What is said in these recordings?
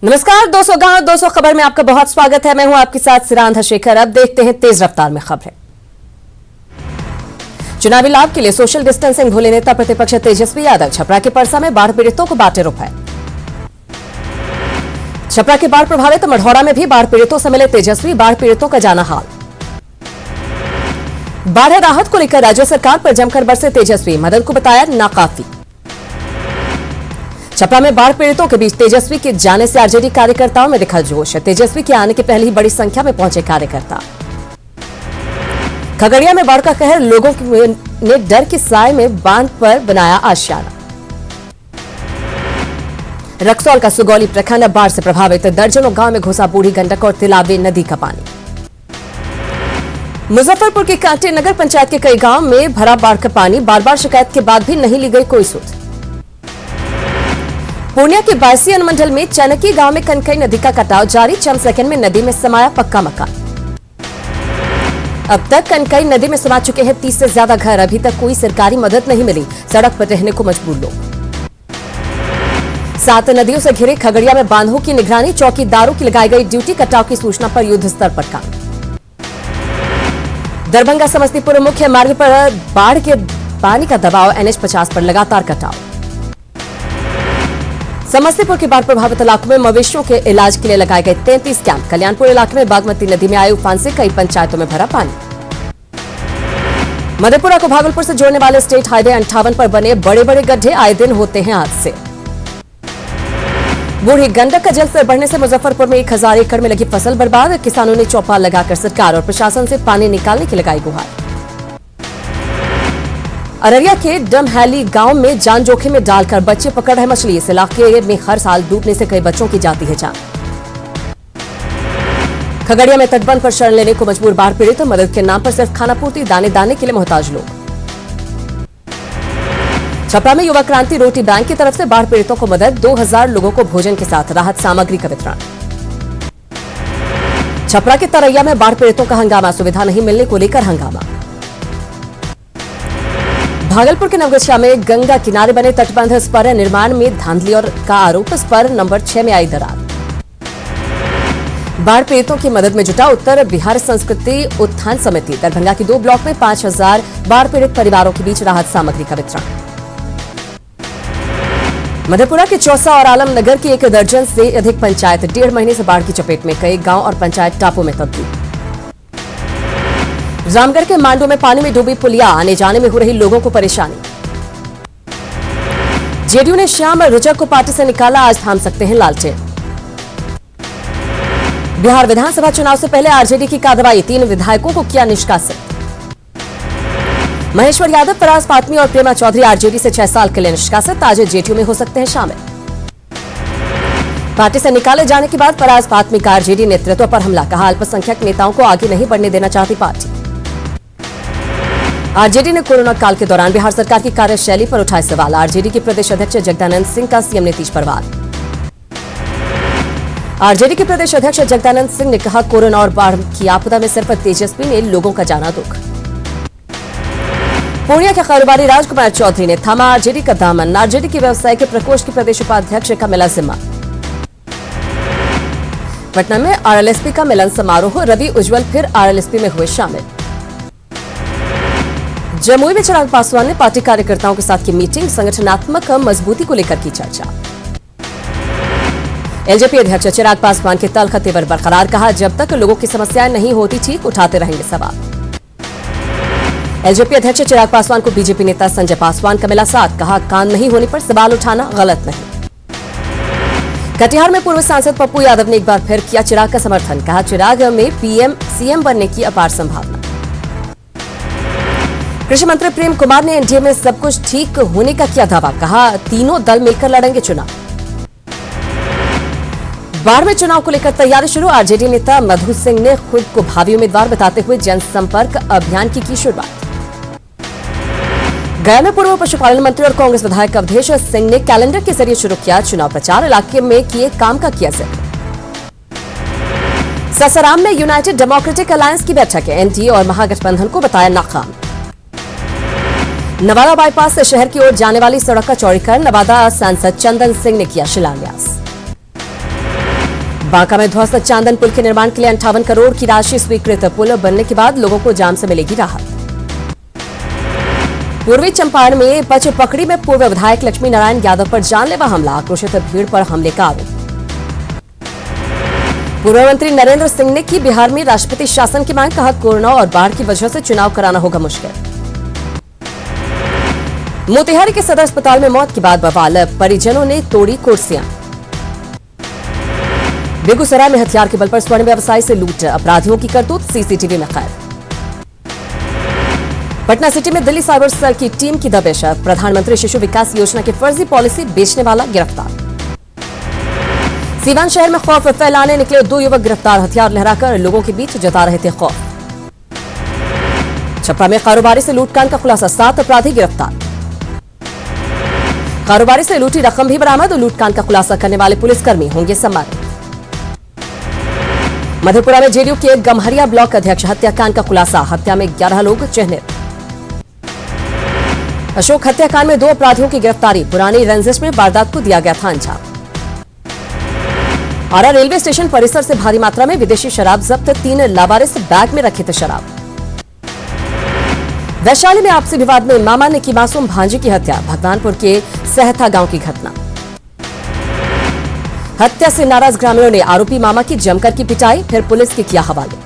नमस्कार दोस्तों, गांव 200 खबर में आपका बहुत स्वागत है। मैं हूं आपके साथ सिरांधा शेखर। अब देखते हैं तेज रफ्तार में खबरें। चुनावी लाभ के लिए सोशल डिस्टेंसिंग भूले नेता प्रतिपक्ष तेजस्वी यादव छपरा के परसा में बाढ़ पीड़ितों को बांटे रुपए। छपरा के बाढ़ प्रभावित मढ़ौरा में भी बाढ़ पीड़ितों से मिले तेजस्वी, बाढ़ पीड़ितों का जाना हाल। बाढ़ राहत को लेकर राज्य सरकार पर जमकर बरसे तेजस्वी, मदद को बताया नाकाफी। छपरा में बाढ़ पीड़ितों के बीच तेजस्वी के जाने से आरजेडी कार्यकर्ताओं में दिखा जोश। तेजस्वी के आने के पहले ही बड़ी संख्या में पहुंचे कार्यकर्ता। खगड़िया में बाढ़ का कहर, लोगों ने डर की साए में बांध पर बनाया आशियाना। रक्सौल का सुगौली प्रखंड बाढ़ से प्रभावित, दर्जनों गांव में घुसा बूढ़ी गंडक और तिलावे नदी का पानी। मुजफ्फरपुर के कांटे नगर पंचायत के कई गांव में भरा बाढ़ का पानी, बार बार शिकायत के बाद भी नहीं ली गई कोई सुध। पूर्णिया के बायसी अनुमंडल में चनकी गांव में कनकई नदी का कटाव जारी, चंद सेकंड में नदी में समाया पक्का मकान। अब तक कनकई नदी में समा चुके हैं 30 से ज्यादा घर, अभी तक कोई सरकारी मदद नहीं मिली, सड़क पर रहने को मजबूर लोग। 7 नदियों से घिरे खगड़िया में बांधों की निगरानी, चौकीदारों की लगाई गई ड्यूटी, कटाव की सूचना पर युद्ध स्तर पर काम। दरभंगा समस्तीपुर मुख्य मार्ग पर बाढ़ के पानी का दबाव, NH 50 पर लगातार कटाव। समस्तीपुर के बाढ़ प्रभावित इलाकों में मवेशियों के इलाज के लिए लगाए गए 33 कैंप। कल्याणपुर इलाके में बागमती नदी में आए उफान से कई पंचायतों में भरा पानी। मधेपुरा को भागलपुर से जोड़ने वाले स्टेट हाईवे 58 पर बने बड़े बड़े गड्ढे, आए दिन होते हैं हादसे। बूढ़ी गंडक का जलस्तर बढ़ने से मुजफ्फरपुर में 1000 एकड़ में लगी फसल बर्बाद, किसानों ने चौपाल लगाकर सरकार और प्रशासन से पानी निकालने की लगाई गुहार। अररिया के डमहैली गांव में जान जोखिम में डालकर बच्चे पकड़ रहे मछली, इस इलाके में हर साल डूबने से कई बच्चों की जाती है जान। खगड़िया में तटबंध पर शरण लेने को मजबूर बाढ़ पीड़ित, मदद के नाम पर सिर्फ खाना पूर्ति, दाने दाने के लिए मोहताज लोग। छपरा में युवा क्रांति रोटी बैंक की तरफ से बाढ़ पीड़ितों को मदद, 2000 लोगों को भोजन के साथ राहत सामग्री का वितरण। छपरा के तरैया में बाढ़ पीड़ितों का हंगामा, सुविधा नहीं मिलने को लेकर हंगामा। भागलपुर के नवगछिया में गंगा किनारे बने तटबंध पर निर्माण में धांधली और का आरोप, पर नंबर 6 में आई दरार। बाढ़ पीड़ितों की मदद में जुटा उत्तर बिहार संस्कृति उत्थान समिति, दरभंगा के 2 ब्लॉक में 5000 बाढ़ पीड़ित परिवारों के बीच राहत सामग्री का वितरण। मधेपुरा के चौसा और आलमनगर की 1 दर्जन से अधिक पंचायत 1.5 महीने से बाढ़ की चपेट में, कई गांव और पंचायत टापू में तब्दील। रामगढ़ के मांडू में पानी में डूबी पुलिया, आने जाने में हो रही लोगों को परेशानी। जेडीयू ने श्याम रुचक को पार्टी से निकाला, आज थाम सकते हैं लालटेन। बिहार विधानसभा चुनाव से पहले आरजेडी की कार्रवाई, 3 विधायकों को किया निष्कासित। महेश्वर यादव, फराज फातमी और प्रेमा चौधरी आरजेडी से 6 साल के लिए निष्कासित, आज जेडीयू में हो सकते हैं शामिल। पार्टी से निकाले जाने के बाद फराज फातमी का आरजेडी नेतृत्व पर हमला, कहा अल्पसंख्यक नेताओं को आगे नहीं बढ़ने देना चाहती पार्टी। आरजेडी ने कोरोना काल के दौरान बिहार सरकार की कार्यशैली पर उठाए सवाल, आरजेडी के प्रदेश अध्यक्ष जगदानंद सिंह का सीएम नीतीश पर वार। आरजेडी के प्रदेश अध्यक्ष जगदानंद सिंह ने कहा, कोरोना और बाढ़ की आपदा में सिर्फ तेजस्वी ने लोगों का जाना दुख। पूर्णिया के कारोबारी राजकुमार चौधरी ने थामा आरजेडी का दामन, आरजेडी के व्यवसाय के प्रकोष्ठ के प्रदेश उपाध्यक्ष का मिला जिम्मा। पटना में आरएलएसपी का मिलन समारोह, रवि उज्जवल फिर आरएलएसपी में हुए शामिल। जमुई में चिराग पासवान ने पार्टी कार्यकर्ताओं के साथ की मीटिंग, संगठनात्मक मजबूती को लेकर की चर्चा। एलजेपी अध्यक्ष चिराग पासवान के तल्ख तेवर बरकरार, कहा जब तक लोगों की समस्याएं नहीं होती ठीक, उठाते रहेंगे सवाल। एलजेपी अध्यक्ष चिराग पासवान को बीजेपी नेता संजय पासवान का मिला साथ, कहा कान नहीं होने पर सवाल उठाना गलत नहीं। कटिहार में पूर्व सांसद पप्पू यादव ने एक बार फिर किया चिराग का समर्थन, कहा चिराग में पीएम सीएम बनने की अपार संभावना। कृषि मंत्री प्रेम कुमार ने एनडीए में सब कुछ ठीक होने का किया दावा, कहा तीनों दल मिलकर लड़ेंगे चुनाव। बाढ़ में चुनाव को लेकर तैयारी शुरू, आरजेडी नेता मधु सिंह ने खुद को भावी उम्मीदवार बताते हुए जनसंपर्क अभियान की शुरुआत। गया में पूर्व पशुपालन मंत्री और कांग्रेस विधायक अवधेश सिंह ने कैलेंडर के जरिए शुरू किया चुनाव प्रचार, इलाके में किए काम का किया जिक्र। सासाराम में यूनाइटेड डेमोक्रेटिक अलायंस की बैठक, एनडीए और महागठबंधन को बताया नाकाम। नवादा बाईपास से शहर की ओर जाने वाली सड़क का चौड़ीकरण, नवादा सांसद चंदन सिंह ने किया शिलान्यास। बांका में ध्वस्त चांदन पुल के निर्माण के लिए 58 करोड़ की राशि स्वीकृत। पुल बनने के बाद लोगों को जाम से मिलेगी राहत। पूर्वी चंपारण में पचपकड़ी में पूर्व विधायक लक्ष्मी नारायण यादव पर जानलेवा हमला, आक्रोशित भीड़ पर हमले का आरोप। पूर्व मंत्री नरेंद्र सिंह ने की बिहार में राष्ट्रपति शासन की मांग, कहा कोरोना और बाढ़ की वजह से चुनाव कराना होगा मुश्किल। मोतिहारी के सदर अस्पताल में मौत के बाद बवाल, परिजनों ने तोड़ी कुर्सियां। बेगूसराय में हथियार के बल पर स्वर्ण व्यवसायी से लूट, अपराधियों की करतूत सीसीटीवी में कैद। पटना सिटी में दिल्ली साइबर सेल की टीम की दबिश, प्रधानमंत्री शिशु विकास योजना की फर्जी पॉलिसी बेचने वाला गिरफ्तार। सीवान शहर में खौफ फैलाने निकले 2 युवक गिरफ्तार, हथियार लहराकर लोगों के बीच जता रहे थे खौफ। छपरा में कारोबारी से लूटकांड का खुलासा, 7 अपराधी गिरफ्तार। कारोबारी से लूटी रकम भी बरामद, लूटकांड का खुलासा करने वाले पुलिसकर्मी होंगे सम्मानित। मधेपुरा में जेडीयू के गम्हरिया ब्लॉक अध्यक्ष हत्याकांड का खुलासा, हत्या में 11 लोग चिन्हित। अशोक हत्याकांड में 2 अपराधियों की गिरफ्तारी, पुरानी रंजिश में वारदात को दिया गया था अंजाम। आरा रेलवे स्टेशन परिसर से भारी मात्रा में विदेशी शराब जब्त, 3 लावारिस बैग में रखे थे शराब। वैशाली में आपसी विवाद में मामा ने की मासूम भांजी की हत्या, भगवानपुर के सहथा गांव की घटना। हत्या से नाराज ग्रामीणों ने आरोपी मामा की जमकर की पिटाई, फिर पुलिस के किया हवाले।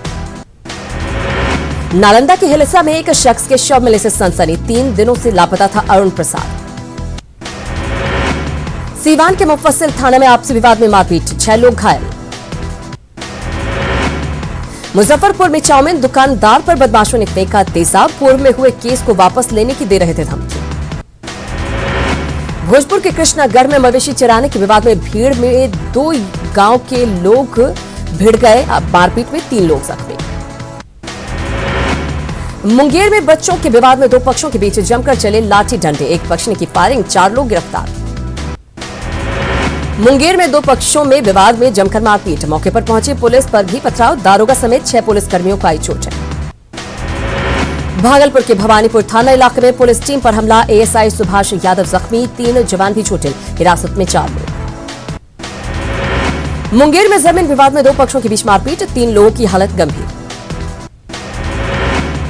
नालंदा के हिलसा में एक शख्स के शव मिलने से सनसनी, 3 दिनों से लापता था अरुण प्रसाद। सीवान के मुफस्सिल थाना में आपसी विवाद में मारपीट, 6 लोग घायल। मुजफ्फरपुर में चाउमीन दुकानदार पर बदमाशों ने फेंका तेजाब, पूर्व में हुए केस को वापस लेने की दे रहे थे धमकी। भोजपुर के कृष्णागढ़ में मवेशी चराने के विवाद में भीड़ में 2 गांव के लोग भिड़ गए, मारपीट में 3 लोग जख्मी। मुंगेर में बच्चों के विवाद में 2 पक्षों के बीच जमकर चले लाठी डंडे, एक पक्ष ने की फायरिंग, 4 लोग गिरफ्तार। मुंगेर में 2 पक्षों में विवाद में जमकर मारपीट, मौके पर पहुंची पुलिस पर भी पथराव, दारोगा समेत 6 पुलिसकर्मियों को आई चोटें। भागलपुर के भवानीपुर थाना इलाके में पुलिस टीम पर हमला, एएसआई सुभाष यादव जख्मी, 3 जवान भी चोटिल, हिरासत में 4 लोग। मुंगेर में जमीन विवाद में 2 पक्षों के बीच मारपीट, 3 लोगों की हालत गंभीर।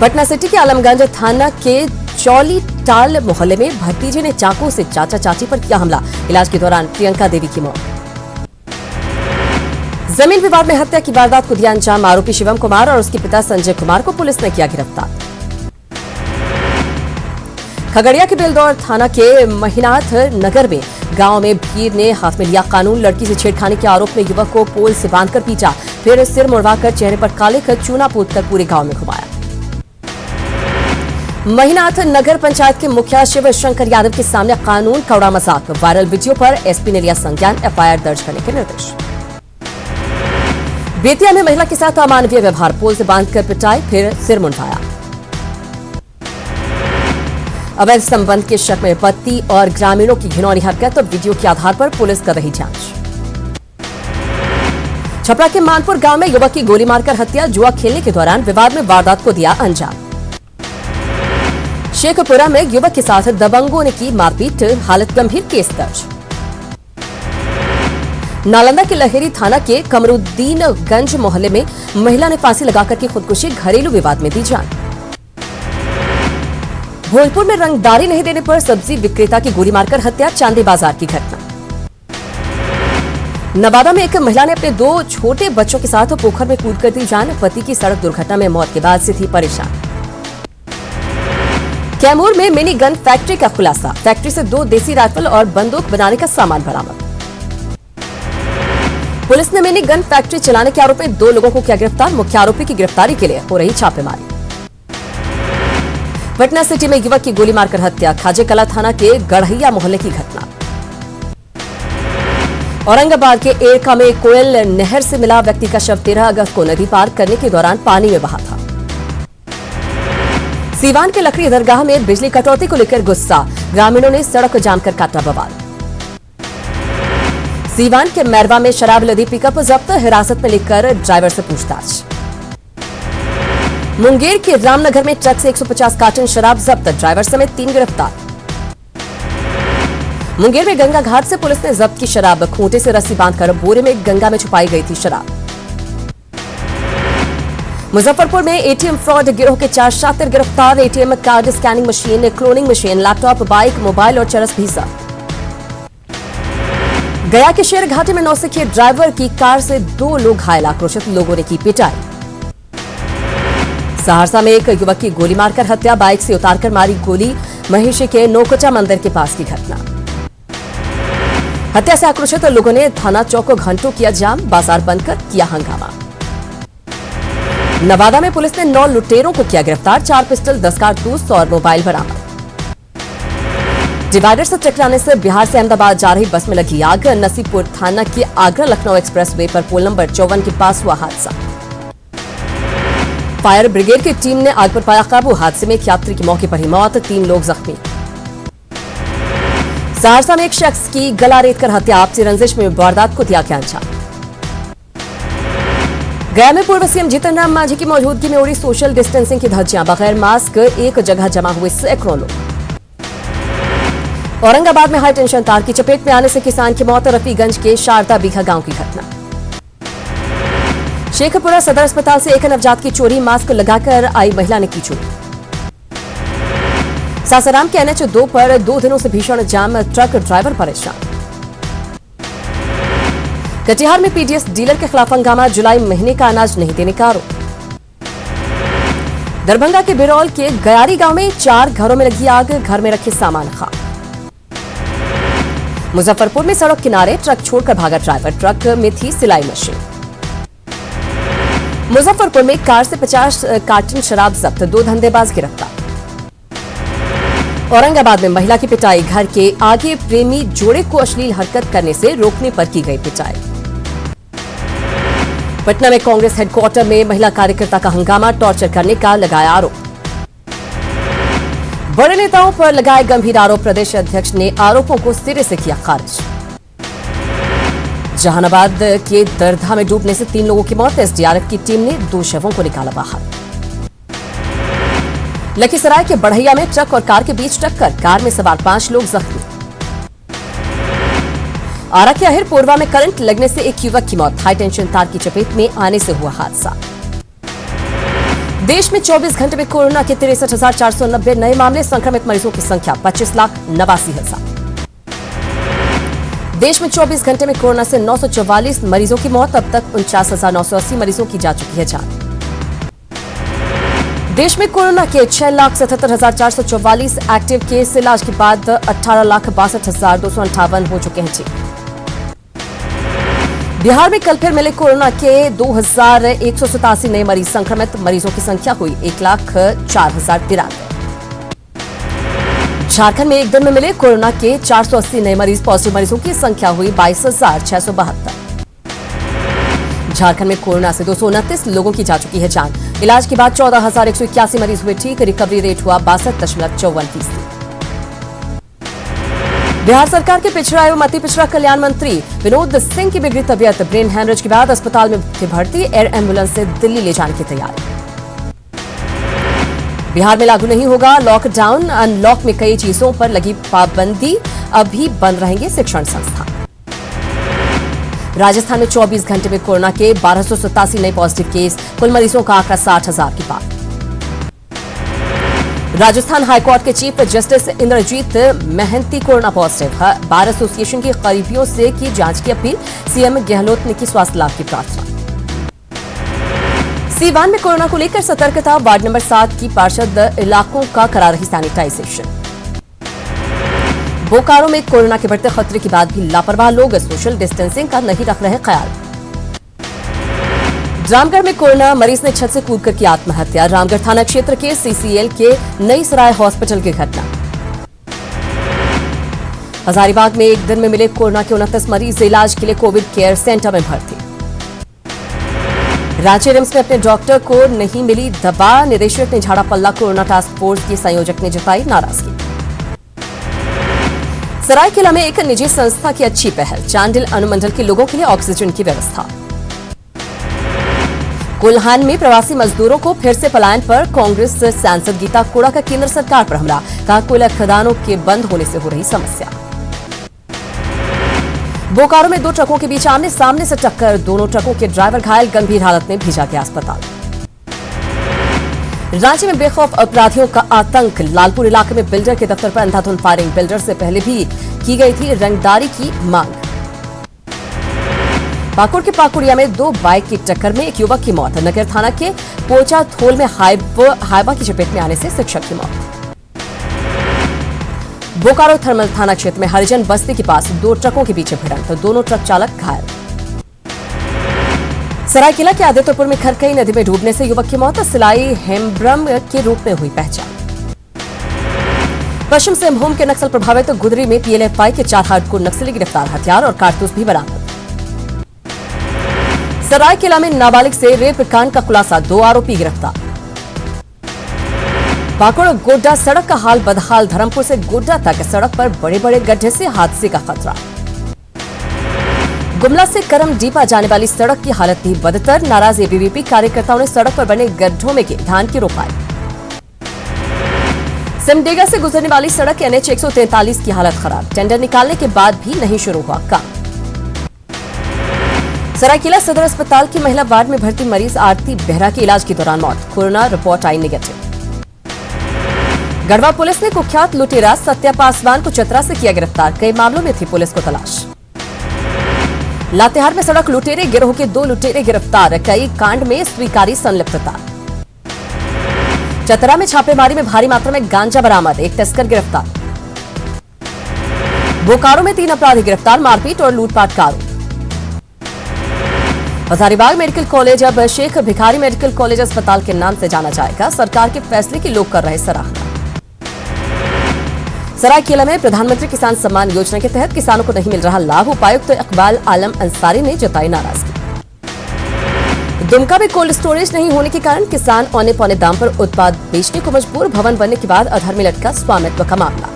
पटना सिटी के आलमगंज थाना के चौली टाल मोहल्ले में भतीजे ने चाकू से चाचा चाची पर किया हमला, इलाज के दौरान प्रियंका देवी की मौत। जमीन विवाद में हत्या की वारदात को दिया अंजाम, आरोपी शिवम कुमार और उसके पिता संजय कुमार को पुलिस ने किया गिरफ्तार। खगड़िया के बेलदौर थाना के महिनाथ नगर में गांव में भीड़ ने हाथ में लिया कानून, लड़की से छेड़खानी के आरोप में युवक को पोल से बांधकर पीटा, फिर सिर मुड़वाकर चेहरे पर काले खत चूना पोतकर पूरे गांव में घुमाया। महिनाथ नगर पंचायत के मुखिया शिव शंकर यादव के सामने कानून का उड़ा मजाक, वायरल वीडियो पर एसपी ने लिया संज्ञान, एफआईआर दर्ज करने के निर्देश। बेतिया में महिला के साथ अमानवीय व्यवहार, पोल से बांधकर पिटाई, फिर सिर मुंडवाया। अवैध संबंध के शक में पति और ग्रामीणों की घिनौनी हरकत, वीडियो के आधार पर पुलिस कर रही जांच। छपरा के मानपुर गांव में युवक की गोली मारकर हत्या, जुआ खेलने के दौरान विवाद में वारदात को दिया अंजाम। शेखपुरा में युवक के साथ दबंगों ने की मारपीट, हालत गंभीर, केस दर्ज। नालंदा के लहेरी थाना के कमरुद्दीनगंज मोहल्ले में महिला ने फांसी लगाकर की खुदकुशी, घरेलू विवाद में दी जान। भोजपुर में रंगदारी नहीं देने पर सब्जी विक्रेता की गोली मारकर हत्या, चांदी बाजार की घटना। नवादा में एक महिला ने अपने 2 छोटे बच्चों के साथ पोखर में कूदकर दी जान, पति की सड़क दुर्घटना में मौत के बाद से थी परेशान। कैमूर में मिनी गन फैक्ट्री का खुलासा, फैक्ट्री से 2 देसी राइफल और बंदूक बनाने का सामान बरामद। पुलिस ने मिनी गन फैक्ट्री चलाने के आरोप में 2 लोगों को किया गिरफ्तार, मुख्य आरोपी की गिरफ्तारी के लिए हो रही छापेमारी। पटना सिटी में युवक की गोली मारकर हत्या, खाजे कला थाना के गढ़ैया मोहल्ले की घटना। औरंगाबाद के एरका में कोयल नहर से मिला व्यक्ति का शव 13 अगस्त को नदी पार करने के दौरान पानी में बहा था। सीवान के लकड़ी दरगाह में बिजली कटौती को लेकर गुस्सा, ग्रामीणों ने सड़क जाम कर काटा बवाल। सीवान के मैरवा में शराब लदी पिकअप जब्त, हिरासत में लेकर ड्राइवर से पूछताछ। मुंगेर के रामनगर में ट्रक से 150 कार्टन शराब जब्त, ड्राइवर समेत 3 गिरफ्तार। मुंगेर में गंगा घाट से पुलिस ने जब्त की शराब। खूंटे से रस्सी बांधकर बोरे में गंगा में छुपाई गई थी शराब। मुजफ्फरपुर में एटीएम फ्रॉड गिरोह के 4 शातिर गिरफ्तार। ATM card, scanning machine, cloning machine, laptop, bike, mobile और चरस भी जब्त। गया के शेर घाटी में नौसिखिए ड्राइवर की कार से 2 लोग घायल। आक्रोशित लोगों ने की पिटाई। सहरसा में एक युवक की गोली मारकर हत्या। बाइक से उतारकर मारी गोली। महिषी के नौकुचा मंदिर के पास की घटना। हत्या से आक्रोशित लोगों ने थाना चौक को घंटों किया जाम। बाजार बंद कर किया हंगामा। नवादा में पुलिस ने 9 लुटेरों को किया गिरफ्तार। 4 पिस्टल, 10 कारतूस और मोबाइल बरामद। डिवाइडर से टकराने से बिहार से अहमदाबाद जा रही बस में लगी आग। नसीबपुर थाना के आगरा लखनऊ एक्सप्रेसवे पर पोल नंबर 54 के पास हुआ हादसा। फायर ब्रिगेड की टीम ने आग पर पाया काबू। हादसे में एक यात्री की मौके पर ही मौत, 3 लोग जख्मी। सहरसा में एक शख्स की गला रेतकर हत्या। आपसी रंजिश में वारदात को दिया क्या अंजाम। गया में पूर्व सीएम जीतन राम मांझी की मौजूदगी में उड़ी सोशल डिस्टेंसिंग की धज्जियां। बगैर मास्क एक जगह जमा हुए सैकड़ों लोग। औरंगाबाद में हाई टेंशन तार की चपेट में आने से किसान की मौत। रफीगंज के शारदा बीघा गांव की घटना। शेखपुरा सदर अस्पताल से एक नवजात की चोरी। मास्क लगाकर आई महिला ने की चोरी। सासाराम के NH2 पर 2 दिनों से भीषण जाम। ट्रक ड्राइवर परेशान। कटिहार में पीडीएस डीलर के खिलाफ हंगामा। जुलाई महीने का अनाज नहीं देने का आरोप। दरभंगा के बिरौल के गयारी गांव में 4 घरों में लगी आग। घर में रखे सामान खाक। मुजफ्फरपुर में सड़क किनारे ट्रक छोड़कर भागा ड्राइवर। ट्रक में थी सिलाई मशीन। मुजफ्फरपुर में कार से 50 कार्टन शराब जब्त। 2 धंधेबाज गिरफ्तार। औरंगाबाद में महिला की पिटाई। घर के आगे प्रेमी जोड़े को अश्लील हरकत करने से रोकने पर की गई पिटाई। पटना में कांग्रेस हेडक्वार्टर में महिला कार्यकर्ता का हंगामा। टॉर्चर करने का लगाया आरोप। बड़े नेताओं पर लगाए गंभीर आरोप। प्रदेश अध्यक्ष ने आरोपों को सिरे से किया खारिज। जहानाबाद के दरधा में डूबने से 3 लोगों की मौत। एसडीआरएफ की टीम ने 2 शवों को निकाला बाहर। लखीसराय के बढ़ैया में ट्रक और कार के बीच टक्कर। कार में सवार 5 लोग जख्मी। आरा के अहिरपुरवा में करंट लगने से एक युवक की मौत। हाई टेंशन तार की चपेट में आने से हुआ हादसा। देश में 24 घंटे में कोरोना के 63,490 नए मामले। संक्रमित मरीजों की संख्या 25,89,000। देश में 24 घंटे में कोरोना से 944 मरीजों की मौत। अब तक 49,980 मरीजों की जा चुकी है जान। देश में कोरोना के 6,77,444 एक्टिव केस। इलाज के बाद 18,62,258 हो चुके हैं ठीक। बिहार में कल फिर मिले कोरोना के 2,187 नए मरीज। संक्रमित मरीजों की संख्या हुई 1,04,093। झारखंड में एक दिन में मिले कोरोना के 480 नए मरीज। पॉजिटिव मरीजों की संख्या हुई 22,672। झारखंड में कोरोना से 229 लोगों की जा चुकी है जान। इलाज के बाद 14,181 मरीज हुए ठीक। रिकवरी रेट हुआ 62.54%। बिहार सरकार के पिछड़ा एवं अति पिछड़ा कल्याण मंत्री विनोद सिंह की बिगड़ी तबियत। ब्रेन हैमरेज के बाद अस्पताल में थे भर्ती। एयर एम्बुलेंस से दिल्ली ले जाने की तैयारी। बिहार में लागू नहीं होगा लॉकडाउन। अनलॉक में कई चीजों पर लगी पाबंदी। अभी बंद रहेंगे शिक्षण संस्थान। राजस्थान में 24 घंटे में कोरोना के 1287 नए पॉजिटिव केस। कुल मरीजों का आंकड़ा 60,000 की पार। राजस्थान हाईकोर्ट के chief justice Indrajit Mahanti corona positive. Bar association की करीबियों से की जांच की अपील। सीएम गहलोत ने की स्वास्थ्य लाभ की प्रार्थना। सीवान में कोरोना को लेकर सतर्कता। वार्ड नंबर 7 की पार्षद इलाकों का करा रही सैनिटाइजेशन। बोकारो में कोरोना के बढ़ते खतरे के बाद भी लापरवाह लोग सोशल डिस्टेंसिंग का नहीं रख रहे ख्याल। रामगढ़ में कोरोना मरीज ने छत से कूदकर की आत्महत्या। रामगढ़ थाना क्षेत्र के सीसीएल के नई सराय हॉस्पिटल की घटना। हजारीबाग में एक दिन में मिले कोरोना के 29 मरीज। इलाज के लिए कोविड केयर सेंटर में भर्ती। रांची रिम्स में अपने डॉक्टर को नहीं मिली दवा। निदेशक ने झाड़ा पल्ला। कोरोना टास्क फोर्स के संयोजक ने जताई नाराजगी। सरायकेला में एक निजी संस्था की अच्छी पहल। चांडिल अनुमंडल के लोगों के लिए ऑक्सीजन की व्यवस्था। कोल्हान में प्रवासी मजदूरों को फिर से पलायन पर कांग्रेस सांसद गीता कोड़ा का केंद्र सरकार पर हमला। कहा कोयला खदानों के बंद होने से हो रही समस्या। बोकारो में 2 ट्रकों के बीच आमने सामने से टक्कर, दोनों ट्रकों के ड्राइवर घायल, गंभीर हालत में भेजा गया अस्पताल। रांची में बेखौफ अपराधियों का आतंक, लालपुर इलाके में बिल्डर के दफ्तर पर अंधाधुंध फायरिंग, बिल्डर से पहले भी की गई थी रंगदारी की मांग। पाकुड़ के पाकुड़िया में 2 बाइक की टक्कर में एक युवक की मौत, नगर थाना के पोचा थोल में हाइवा की चपेट में आने से शिक्षक की मौत। बोकारो थर्मल थाना क्षेत्र में हरिजन बस्ती के पास 2 ट्रकों के बीच भिड़ंत, तो दोनों ट्रक चालक घायल। सरायकेला के आदित्यपुर में खरकई नदी में डूबने से युवक की मौत, सिलाई हेम्ब्रम के रूप में हुई पहचान। पश्चिम सिंहभूम के नक्सल प्रभावित गुदरी में पीएलएफआई के 4 हार्डकोर नक्सली गिरफ्तार, हथियार और कारतूस भी बरामद। सरायकेला में नाबालिग से रेप कांड का खुलासा, 2 आरोपी गिरफ्तार। पाकुड़ गोड्डा सड़क का हाल बदहाल, धर्मपुर से गोड्डा तक सड़क पर बड़े बड़े गड्ढे से हादसे का खतरा। गुमला से करम डीपा जाने वाली सड़क की हालत भी बदतर, नाराज एबीवीपी कार्यकर्ताओं ने सड़क पर बने गड्ढों में की धान की रोपाई। सिमडेगा से गुजरने वाली सड़क एनएच 143 की हालत खराब, टेंडर निकालने के बाद भी नहीं शुरू हुआ काम। सरायकेला सदर अस्पताल की महिला वार्ड में भर्ती मरीज आरती बेहरा की इलाज के दौरान मौत, कोरोना रिपोर्ट आई नेगेटिव। गढ़वा पुलिस ने कुख्यात लुटेरा सत्या पासवान को चतरा से किया गिरफ्तार, कई मामलों में थी पुलिस को तलाश। लातेहार में सड़क लुटेरे गिरोह के 2 लुटेरे गिरफ्तार, कई कांड में स्वीकारी संलिप्तता। चतरा में छापेमारी में भारी मात्रा में गांजा बरामद, एक तस्कर गिरफ्तार। बोकारो में 3 अपराधी गिरफ्तार, मारपीट और लूटपाट का आरोप। हजारीबाग मेडिकल कॉलेज अब शेख भिखारी मेडिकल कॉलेज अस्पताल के नाम से जाना जाएगा, सरकार के फैसले की लोग कर रहे सराहना। सरायकेला में प्रधानमंत्री किसान सम्मान योजना के तहत किसानों को नहीं मिल रहा लाभ, उपायुक्त इकबाल आलम अंसारी ने जताई नाराजगी। दुमका में कोल्ड स्टोरेज नहीं होने के कारण किसान औने पौने दाम पर उत्पाद बेचने को मजबूर, भवन बनने के बाद अधर में लटका स्वामित्व का मामला।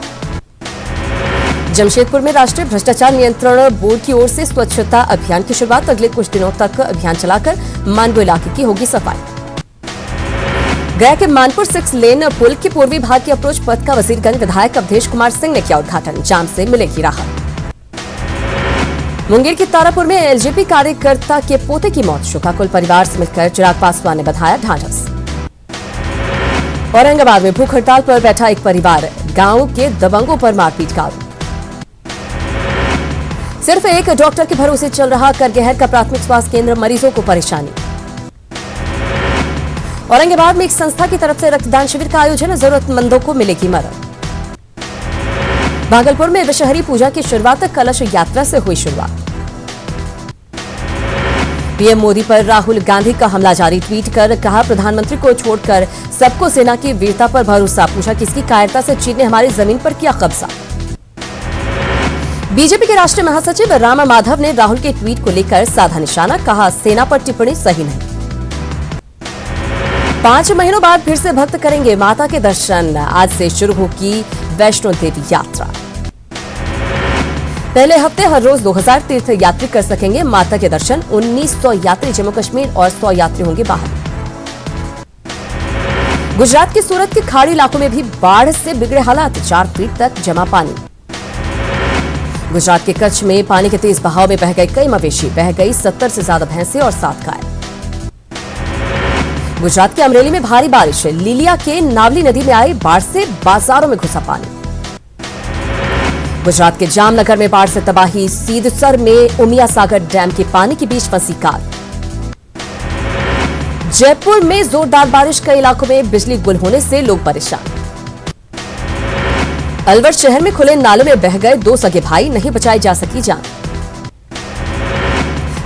जमशेदपुर में राष्ट्रीय भ्रष्टाचार नियंत्रण बोर्ड की ओर से स्वच्छता अभियान की शुरुआत, अगले कुछ दिनों तक अभियान चलाकर मानगो इलाके की होगी सफाई। गया के मानपुर 6 लेन पुल के पूर्वी भाग की अप्रोच पथ का वजीरगंज विधायक अवधेश कुमार सिंह ने किया उद्घाटन, जाम से मिलेगी राहत। मुंगेर के तारापुर में एलजेपी कार्यकर्ता के पोते की मौत, शोकाकुल परिवार से मिलकर चिराग पासवान ने बधाया ढांढस। औरंगाबाद में भूख हड़ताल पर बैठा एक परिवार, गांव के दबंगों पर मारपीट का आरोप। सिर्फ एक डॉक्टर के भरोसे चल रहा करगहर का प्राथमिक स्वास्थ्य केंद्र, मरीजों को परेशानी। औरंगाबाद में एक संस्था की तरफ से रक्तदान शिविर का आयोजन, जरूरतमंदों को मिलेगी मदद। भागलपुर में दशहरी पूजा की शुरुआत, कलश यात्रा से हुई शुरुआत। पीएम मोदी पर राहुल गांधी का हमला जारी, ट्वीट कर कहा प्रधानमंत्री को छोड़कर सबको सेना की वीरता पर भरोसा, पूछा किसकी कायरता से चीन ने हमारी जमीन पर किया कब्जा। बीजेपी के राष्ट्रीय महासचिव राम माधव ने राहुल के ट्वीट को लेकर साधा निशाना, कहा सेना पर टिप्पणी सही नहीं। 5 महीनों बाद फिर से भक्त करेंगे माता के दर्शन, आज से शुरू होगी वैष्णो देवी यात्रा। पहले हफ्ते हर रोज 2000 तीर्थ यात्री कर सकेंगे माता के दर्शन, 1900 यात्री जम्मू कश्मीर और 100 यात्री होंगे बाहर। गुजरात के सूरत के खाड़ी इलाकों में भी बाढ़ से बिगड़े हालात, 4 फीट तक जमा पानी। गुजरात के कच्छ में पानी के तेज बहाव में बह गए कई मवेशी, बह गई 70 से ज्यादा भैंसें और 7 गाय। गुजरात के अमरेली में भारी बारिश, लीलिया के नावली नदी में आई बाढ़ से बाजारों में घुसा पानी। गुजरात के जामनगर में बाढ़ से तबाही, सीदसर में उमिया सागर डैम के पानी के बीच फंसी कार। जयपुर में जोरदार बारिश, कई इलाकों में बिजली गुल होने से लोग परेशान। अलवर शहर में खुले नालों में बह गए 2 सगे भाई, नहीं बचाई जा सकी जान।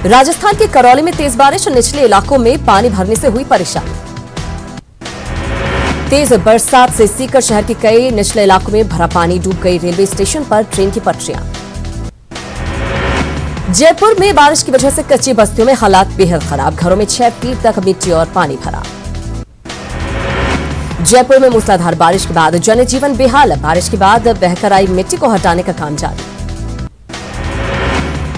राजस्थान के करौली में तेज बारिश, निचले इलाकों में पानी भरने से हुई परेशानी। तेज बरसात से सीकर शहर के कई निचले इलाकों में भरा पानी, डूब गई रेलवे स्टेशन पर ट्रेन की पटरियां। जयपुर में बारिश की वजह से कच्ची बस्तियों में हालात बेहद खराब, घरों में 6 फीट तक मिट्टी और पानी भरा। जयपुर में मूसलाधार बारिश के बाद जनजीवन बेहाल, बारिश के बाद बहकर आई मिट्टी को हटाने का काम जारी।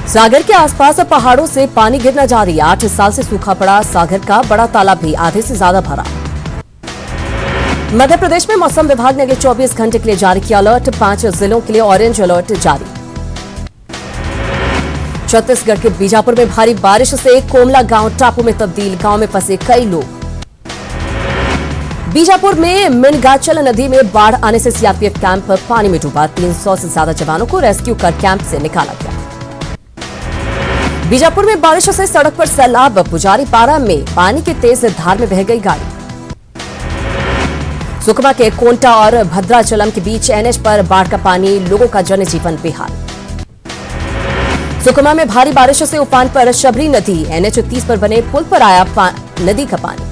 सागर के आसपास पहाड़ों से पानी गिरना जारी, 8 साल से सूखा पड़ा सागर का बड़ा तालाब भी आधे से ज्यादा भरा। मध्य प्रदेश में मौसम विभाग ने अगले 24 घंटे के लिए जारी किया अलर्ट, 5 जिलों के लिए ऑरेंज अलर्ट जारी। छत्तीसगढ़ के बीजापुर में भारी बारिश से कोमला गांव टापू में तब्दील, गांव में फंसे कई लोग। बीजापुर में मिनगाचल नदी में बाढ़ आने से सीआरपीएफ कैंप पानी में डूबा, 300 से ज्यादा जवानों को रेस्क्यू कर कैंप से निकाला गया। बीजापुर में बारिश से सड़क पर सैलाब, पुजारी पारा में पानी की तेज धार में बह गई गाड़ी। सुकमा के कोंटा और भद्राचलम के बीच एनएच पर बाढ़ का पानी, लोगों का जनजीवन बेहाल। सुकमा में भारी बारिश से उफान पर शबरी नदी, एनएच 30 पर बने पुल पर आया नदी का पानी।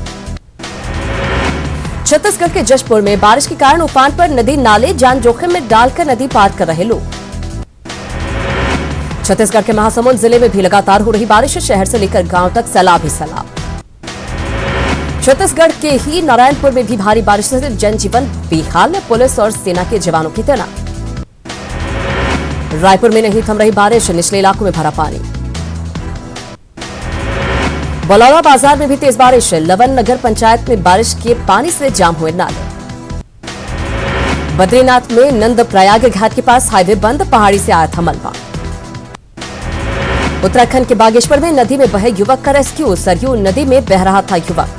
छत्तीसगढ़ के जशपुर में बारिश के कारण उफान पर नदी नाले, जान जोखिम में डालकर नदी पार कर रहे लोग। छत्तीसगढ़ के महासमुंद जिले में भी लगातार हो रही बारिश, शहर से लेकर गांव तक सैलाब ही सैलाब। छत्तीसगढ़ के ही नारायणपुर में भी भारी बारिश से जनजीवन बेहाल, पुलिस और सेना के जवानों की तैनात। रायपुर में नहीं थम रही बारिश, निचले इलाकों में भरा पानी। बलौरा बाजार में भी तेज बारिश, लवन नगर पंचायत में बारिश के पानी से जाम हुए नाले। बद्रीनाथ में नंद प्रयाग घाट के पास हाईवे बंद, पहाड़ी से आया था मलबा। उत्तराखंड के बागेश्वर में नदी में बहे युवक का रेस्क्यू, सरयू नदी में बह रहा था युवक।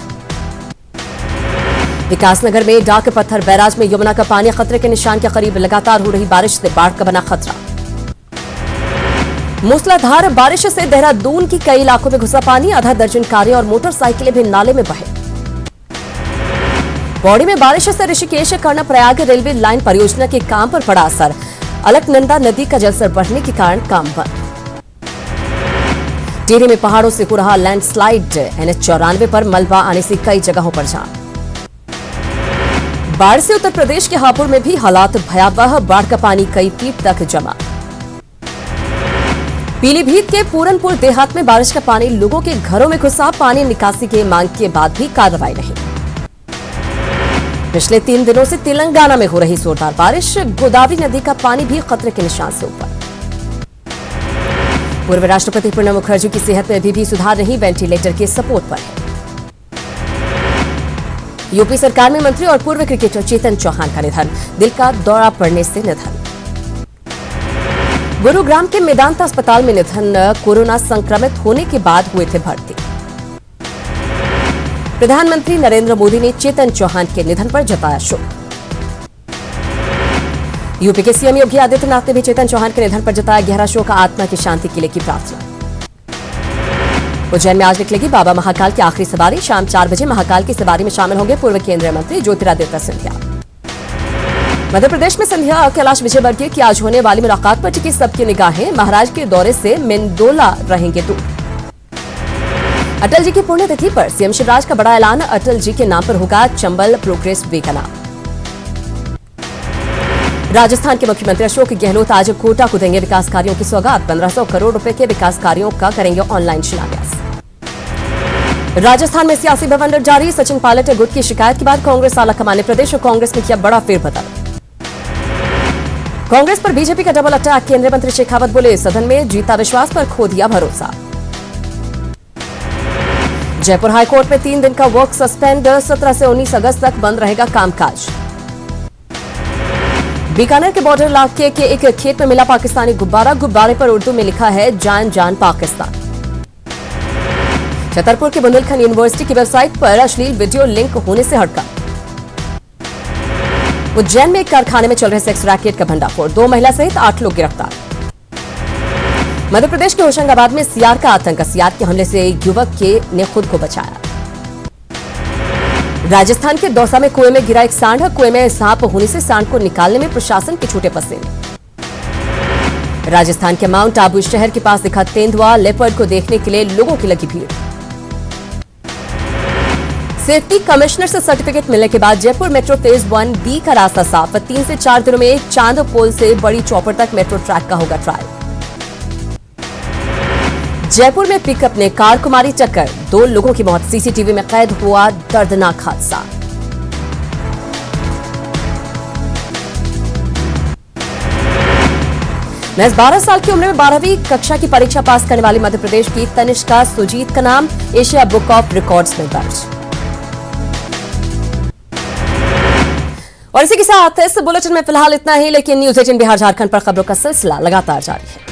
विकासनगर में डाक पत्थर बैराज में यमुना का पानी खतरे के निशान के करीब, लगातार हो रही बारिश से बाढ़ का बना खतरा। मूसलाधार बारिश से देहरादून की कई इलाकों में घुसा पानी, आधा दर्जन कारें और मोटरसाइकिलें भी नाले में बहे। पौड़ी में बारिश से ऋषिकेश कर्णप्रयाग रेलवे लाइन परियोजना के काम पर पड़ा असर, अलकनंदा नदी का जलस्तर बढ़ने के कारण काम बंद। टिहरी में पहाड़ों से हो रहा लैंडस्लाइड, एनएच 94 पर मलबा आने से कई जगहों पर जाम। बाढ़ से उत्तर प्रदेश के हापुड़ में भी हालात भयावह, बाढ़ का पानी कई फीट तक जमा। पीलीभीत के पूरनपुर देहात में बारिश का पानी लोगों के घरों में घुसा, पानी निकासी की मांग के बाद भी कार्रवाई नहीं। पिछले 3 दिनों से तेलंगाना में हो रही जोरदार बारिश, गोदावरी नदी का पानी भी खतरे के निशान से ऊपर। पूर्व राष्ट्रपति प्रणब मुखर्जी की सेहत में अभी भी सुधार नहीं, वेंटिलेटर के सपोर्ट पर है। यूपी सरकार में मंत्री और पूर्व क्रिकेटर चेतन चौहान का निधन, दिल का दौरा पड़ने से निधन। गुरुग्राम के मेदांता अस्पताल में निधन, कोरोना संक्रमित होने के बाद हुए थे भर्ती। प्रधानमंत्री नरेंद्र मोदी ने चेतन चौहान के निधन पर जताया शोक। यूपी के सीएम योगी आदित्यनाथ ने भी चेतन चौहान के निधन पर जताया गहरा शोक, आत्मा की शांति के लिए की प्रार्थना। उज्जैन में आज निकलेगी बाबा महाकाल की आखिरी सवारी, शाम 4 बजे महाकाल की सवारी में शामिल होंगे पूर्व केंद्रीय मंत्री ज्योतिरादित्य सिंधिया। मध्य प्रदेश में सिंधिया कैलाश विजयवर्गीय की आज होने वाली मुलाकात पर टिकी सबकी निगाहें, महाराज के दौरे से मेंदोला रहेंगे दूर। अटल जी की पुण्यतिथि पर सीएम शिवराज का बड़ा ऐलान, अटल जी के नाम पर होगा चंबल प्रोग्रेस वे का नाम। राजस्थान के मुख्यमंत्री अशोक गहलोत आज कोटा को देंगे विकास कार्यों की सौगात, 1500 करोड़ रुपए के विकास कार्यों का करेंगे ऑनलाइन शिलान्यास। राजस्थान में सियासी बवंडर जारी, सचिन पायलट गुट की शिकायत के बाद कांग्रेस आलाकमान ने प्रदेश और कांग्रेस में किया बड़ा फेरबदल। कांग्रेस पर बीजेपी का डबल अटैक, केंद्रीय मंत्री शेखावत बोले सदन में जीता विश्वास पर खो दिया भरोसा। जयपुर हाईकोर्ट में 3 दिन का वर्क सस्पेंड, 17 से 19 अगस्त तक बंद रहेगा कामकाज। बीकानेर के बॉर्डर इलाके के एक खेत में मिला पाकिस्तानी गुब्बारा, गुब्बारे पर उर्दू में लिखा है जान जान पाकिस्तान। छतरपुर के बुंदेलखंड यूनिवर्सिटी की वेबसाइट पर अश्लील वीडियो लिंक होने से हड़कंप। उज्जैन में एक कारखाने में चल रहे सेक्स रैकेट का भंडाफोड़, 2 महिला सहित 8 लोग गिरफ्तार। मध्य प्रदेश के होशंगाबाद में सियार का आतंक, सियार के हमले से एक युवक ने खुद को बचाया। राजस्थान के दौसा में कुएं में गिरा एक सांड, कुएं में सांप होने से सांड को निकालने में प्रशासन के छूटे पसीने। राजस्थान के माउंट आबू शहर के पास दिखा तेंदुआ, लेपर्ड को देखने के लिए लोगों की लगी भीड़। सेफ्टी कमिश्नर से सर्टिफिकेट मिलने के बाद जयपुर मेट्रो फेज 1B का रास्ता साफ, 3 से 4 दिनों में चांद पोल से बड़ी चौपर तक मेट्रो ट्रैक का होगा ट्रायल। जयपुर में पिकअप ने कार को मारी टक्कर, 2 लोगों की मौत, सीसीटीवी में कैद हुआ दर्दनाक हादसा। महज 12 साल की उम्र में 12वीं कक्षा की परीक्षा पास करने वाली मध्य प्रदेश की तनिष्का सुजीत का नाम एशिया बुक ऑफ रिकॉर्ड्स में दर्ज। और इसी के साथ इस बुलेटिन में फिलहाल इतना ही, लेकिन न्यूज़ 18 बिहार झारखंड पर खबरों का सिलसिला लगातार जारी है।